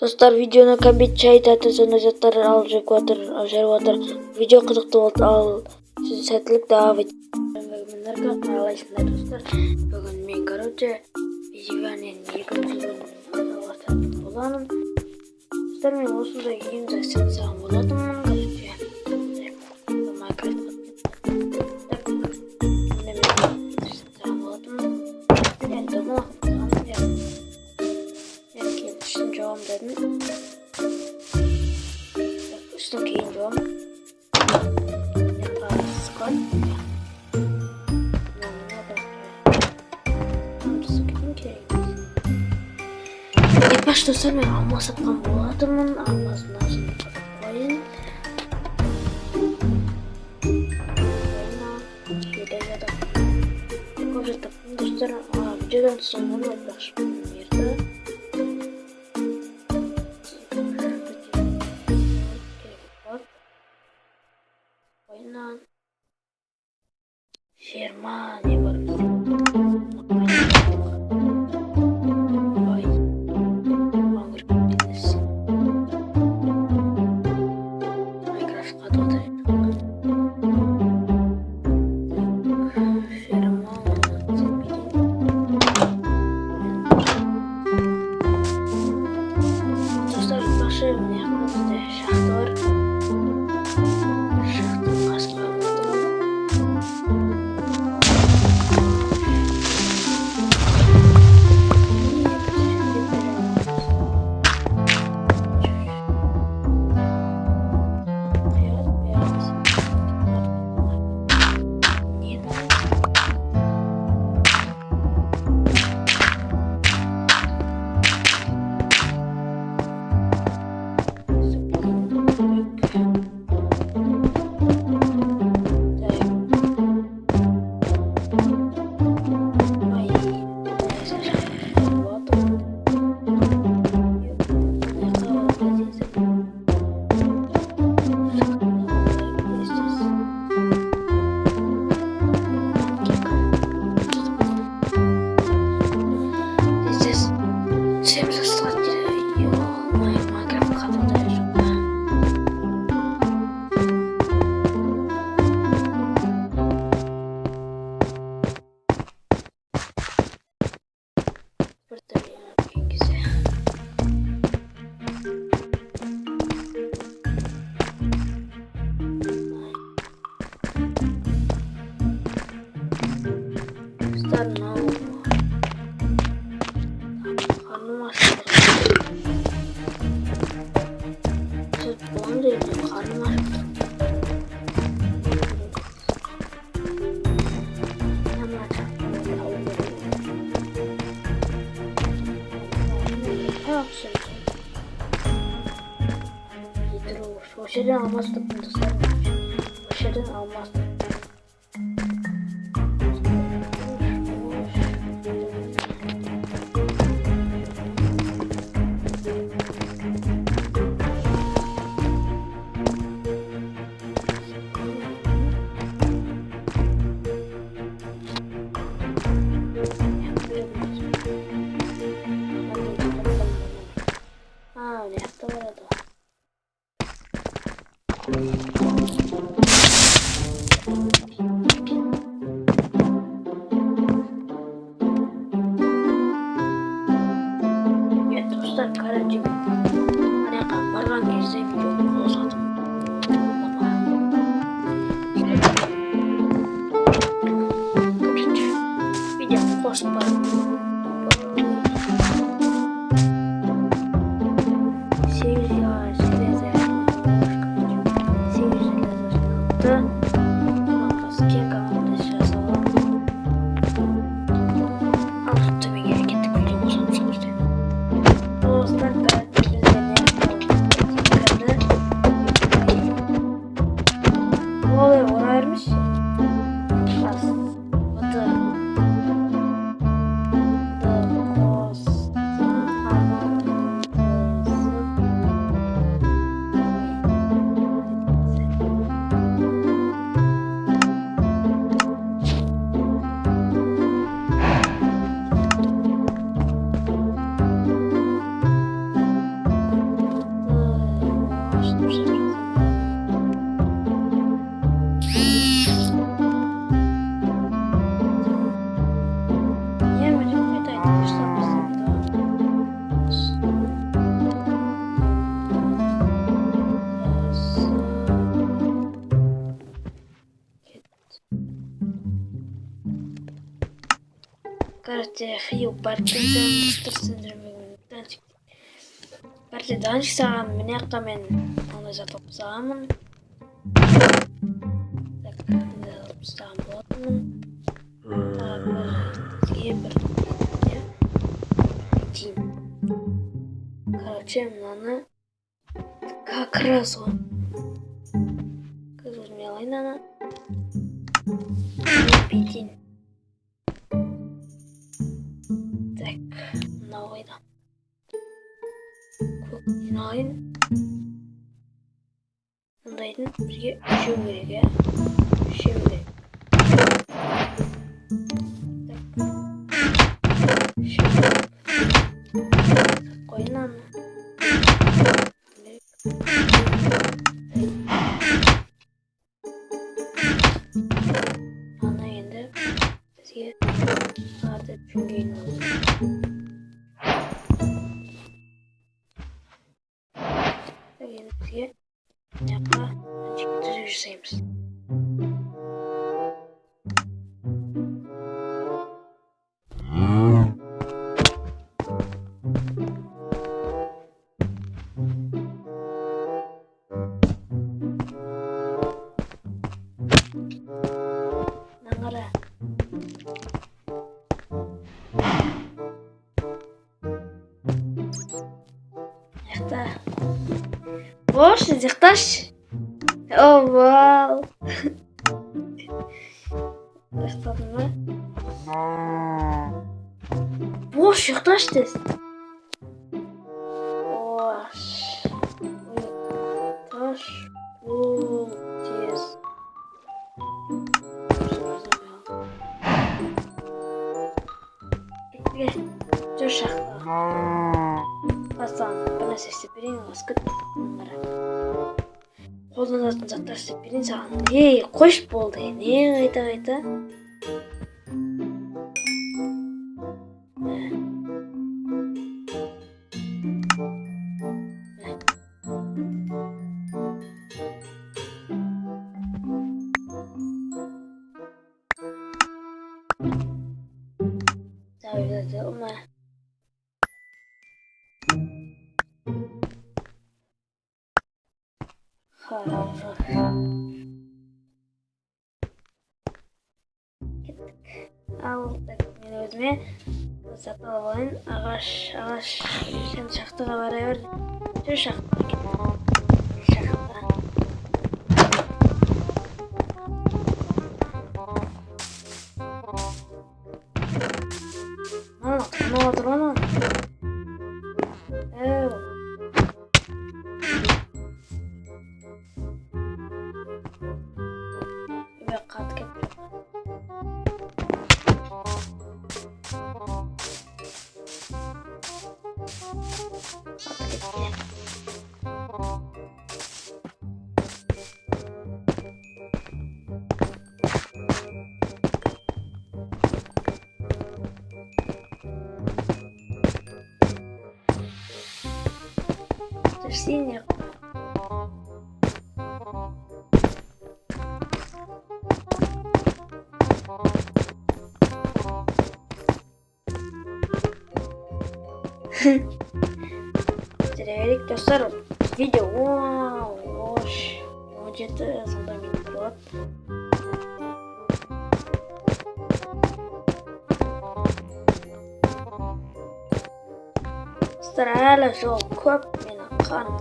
Dostlar, videonun kabit çay tatlısı zаттар алып жеп жатыр. Видео кызыктуу болду. Ал сиз сәттілік devam et. Қалайсыңдар достар? Бүгін мен видеоның екінші боламын. Достар, мен осындай киімді жасаған болатынмын. Üstüm кейін жоғым. Sıkan. Başta dostlar, мен алма сатқан болатынмын. Алмасын азын қойын. Көп жаттаппын достар. Видеодан соң оны айтпақшымын ерді. Ферма не бар. Şeyden almazdık bunu da şeyden almazdık. Ne yaptı orada? Evet dostlar, Karacım anaqa bargan кезде videoni qo'zg'adim. Videoni qo'shib boraman. короче, хию партиядан сындырмеген танчик. Партия данчик саған міне жақта мен ондай затып сағамын. Так, ондай затып саған болатынмын. Бізге бір тиім. Короче, мынаны как раз он. Как өзіме алайын ана. Бетин. Так, мынау қайда. Көктен алайын. Мұндайдың бізге үшеу керек, иә? Үшеу керек. Үшеу керек. Қойын аны. Ана енді бізге арды жүнгейін олды. Енді бізге мыняққа анчеке түзеу жасаймыз. Наңғара. Яқта. Бош, зиқташ. О, вау. Яқтадың ба? Бош, ұйықташ дес. Бош. Ұйықташ. Бұл тез. Кетпеге. Жүр шақта. Бастан бір нәрсе істеп берейін, ғасқыт. Қолданатын заттар істеп берейін саған. Ей, қош болды. Не қайта-қайта? Davide olma. Al men özüme satın alayım. Ağaç sen şaxtaga baraver. Şu şaxtaga git. Şaxtaga. Ne oldu lan? Синяя. Теперь достар видео. Вау, где-то сонда мен болады. Старала жол көп мені қаным.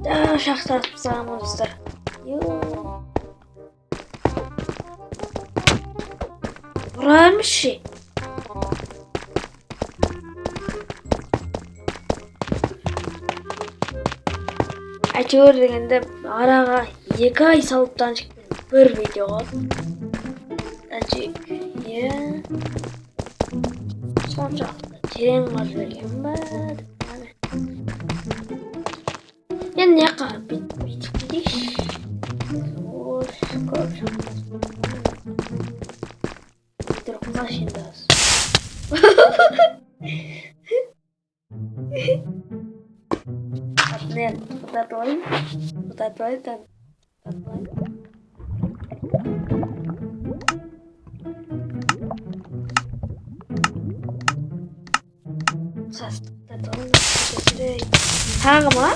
Да, шахта атып саған достар. Бұрамшы. Әйтеуір дегенде араға 2 ай салыптан шықпен бір видеоға. Әншек, соншақты терең қаржы берген ба? Енді не қарып бүйтіп кетейш. Көп шақпас. Тұрып қаш енді аз. Ben fotoğraflayayım. Fotoğraflayayım. Tағы ма?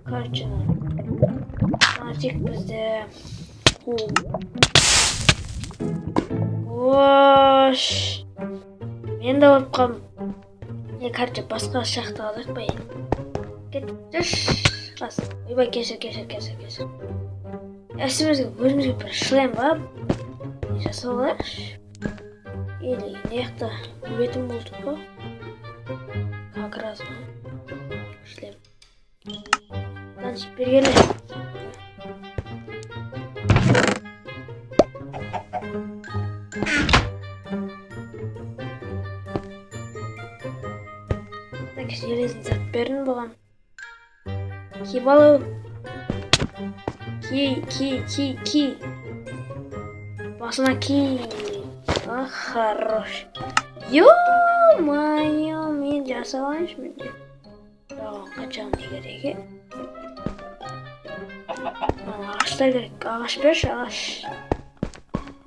Короче, тек бізде ош мен де болып қалдым. Короче, басқа шақты қалдық па енді. Кеттіш ойбай, кешір. Өзімізге бір шлем ба жасау алайықшы. Или неяқта бетін болдық па? Как раз ба? Шлем. Значит, бергелі. Так, железный зат берін болған. Киіп алу. Ки. Басына ки. Хорош. Ё-моё, мен жасалайыншы менде. Оған қачан не керек? Ағаштар керек. Ағаш берші, ағаш.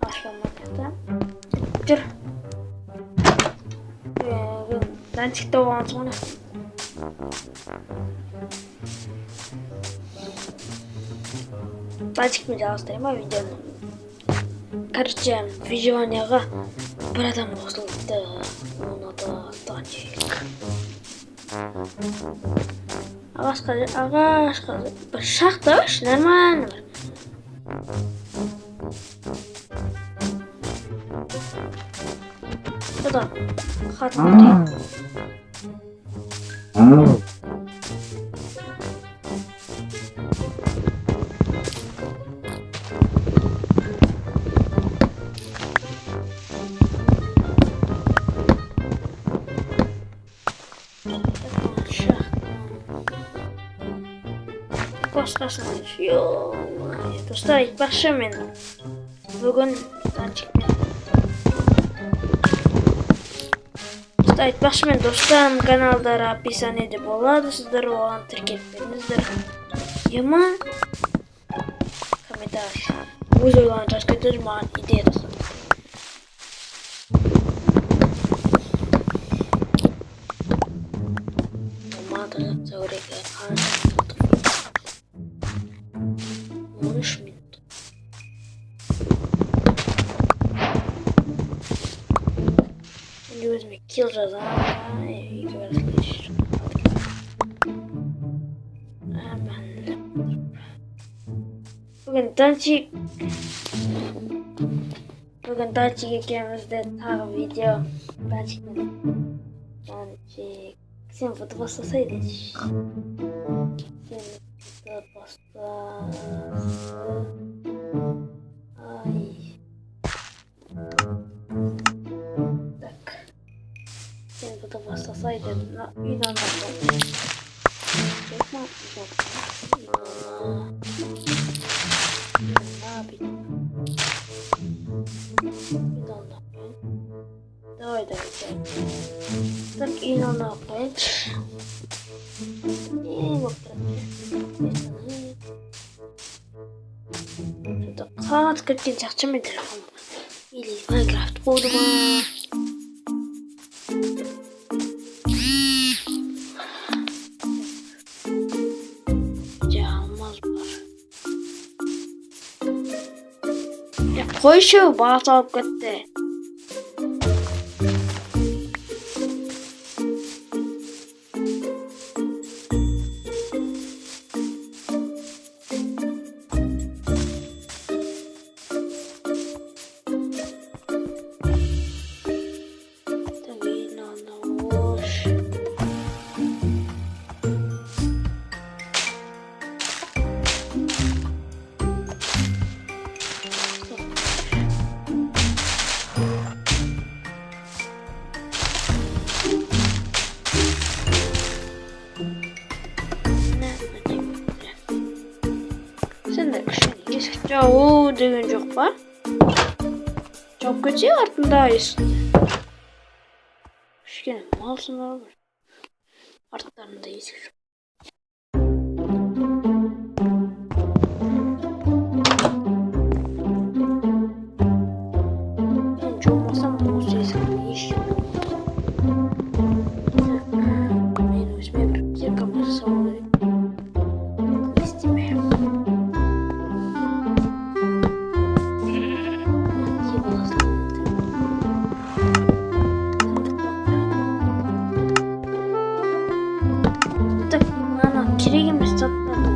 Ағаш болмайды. Жүр. Дантикті оған соңына. Дантикпен жалғастырайын ба видеоны? Короче, видеоняға бір адам қосылыпты. Оны да Дантик. Ағашқа бір шақташ, нормально бар. Бұда қатын өтейін. Басқасын ё-моё, достар, айтпақшы мен бүгін достарым каналдары описаниеде болады, сіздер оған тіркеліп беріңіздер. Ема комментарий өз ойларын жазып кетіңіздер, маған идея тастаңдар. Маған жазса керек, қанша 13 минут. Өзіме килл жазамын. Бүгін Дантик екеумізде тағы видео. Дантик. Сен фото бастасайды. Так. Сен фото бастасайды. Үйді анлатып. Давай. Так, и надо опять. И вот так. Что-то хат, какие-то зачем телефон. Или Майнкрафт буду ма. Я қойшы бағыт алып кетті. Sen de kışın eskişe o деген жоқ па? Жауып кетсе артында есіңде. Кішкене малсыңдар бар. Арттарында есік жоқ. Мен жуымасам осы есікті ешкім. Мен өзіме бір зеркало жасау керек. Не істемеймін. Керек емес заттарды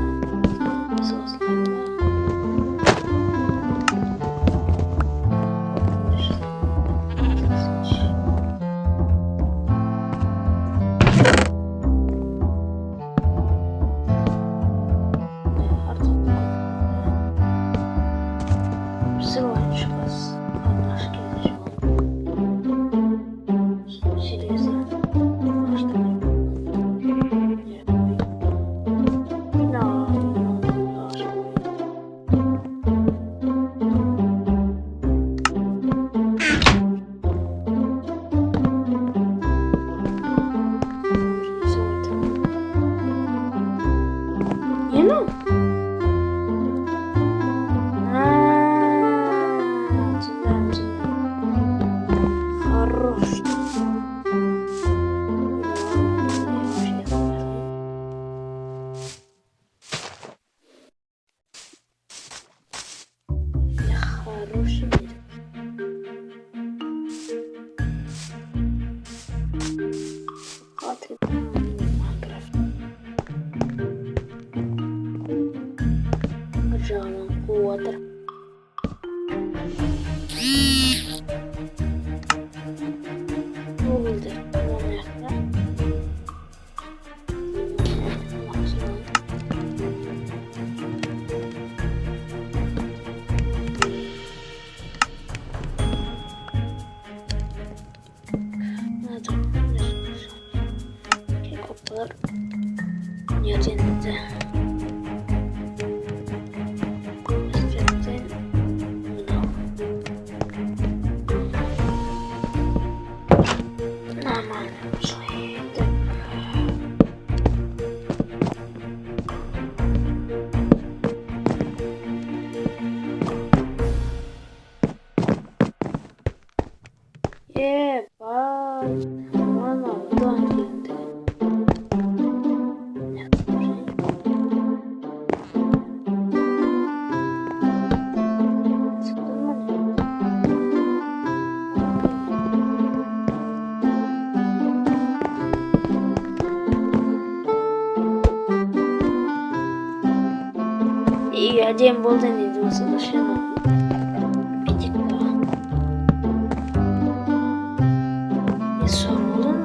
жағынан қуып жатыр. Болды. Оны аяқта. Кекоптар. Ертеңді. Әдем болды дейді осы машина. Кетек daha. Ne sorun oldu mu?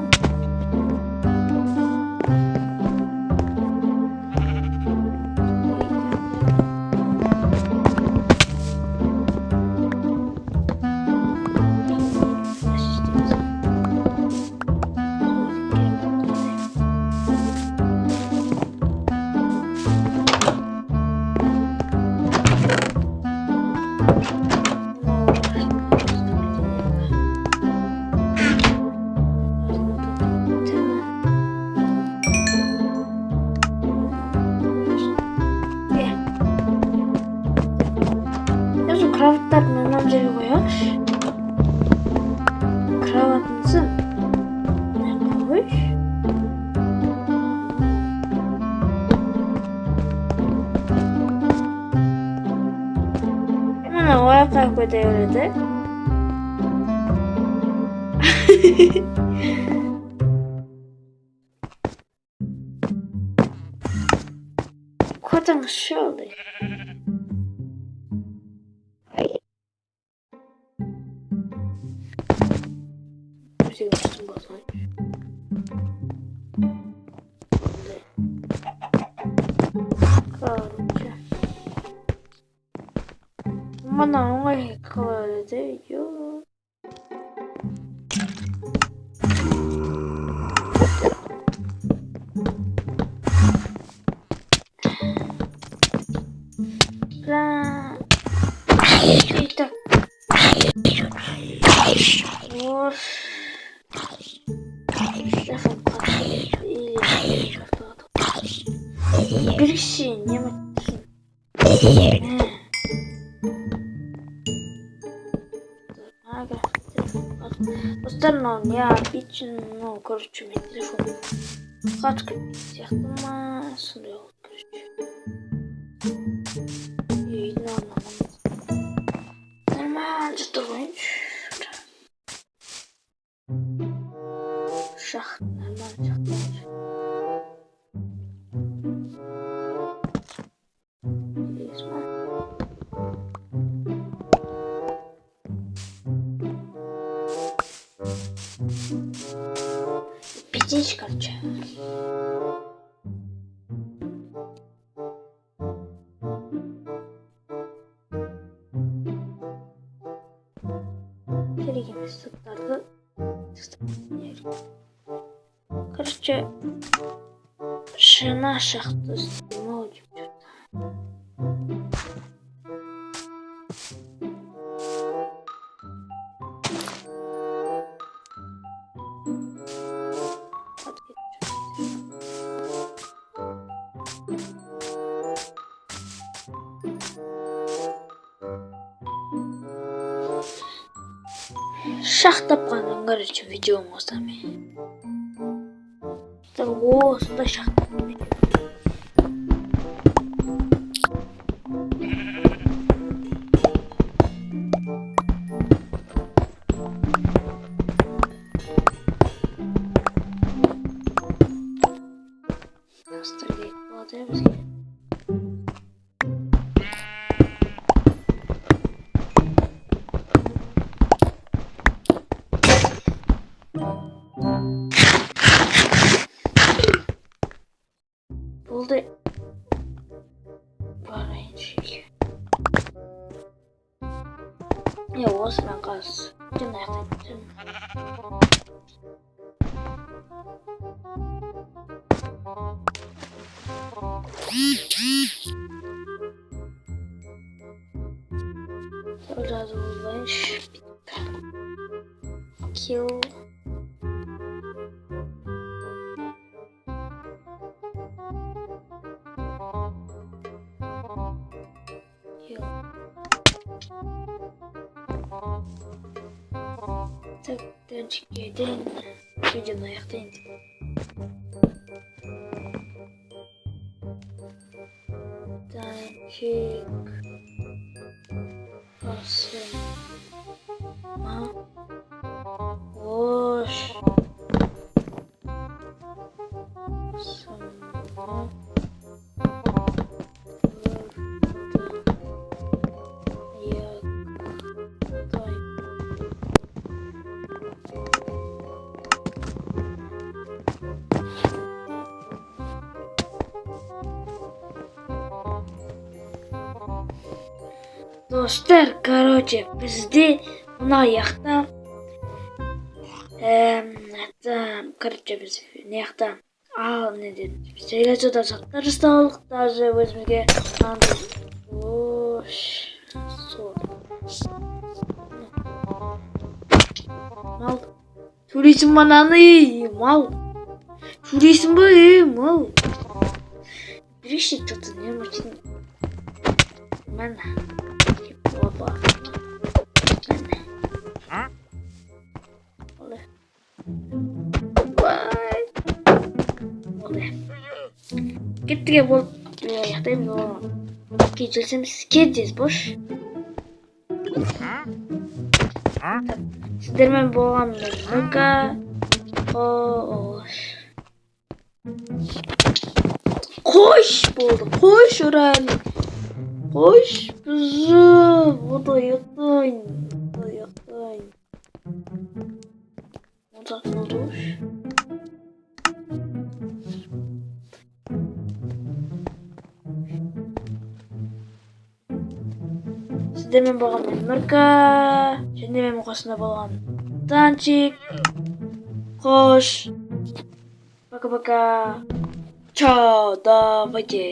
Kravatlarını anam жерге қояңызшы. Kravatыңызды мына қойшы. Мына ояққа көте береді. Котыңыз шөлді. Короче. Mana оңай қалады, ё. Так. Вот. Телефон или Береши, не мотивируй. Ага, остальное я обычно, ну, короче, у меня телефон. Хатка, всех дома, смотрел, короче. И нормально, что шахт, нормально, пятич, короче. Короче, шина шахту снимать что-то. Шахта панын, короче, видео сами. О, сюда шахта. Болды. Барайчик. Не, осман каз. Где нахтын? Сразу узнаешь. Килл. Так, танчики, день. Видео на яхте. Танчик. Посмотрим. Вош. Dostlar, короче, бізде мына яқта короче, біз не яқта не дедім, сериалда заттар жасадық, даже өзімізге мал сөйлейсің ба наны, мал сөйлейсің ба, мал береші что-то не мочын мен опа Кеттіге болып яқтаймыз оған. Кетелсеміз кетесіз бош. Сіздермен болған мүлка. Қош болды, қош ұран. Қош бұзы. Ода яқтайын. Ода болды ош. Сіздермен болған Мүрка, және мен қосында болған Танчик. Қош. Пока-пока. Чао, давайте.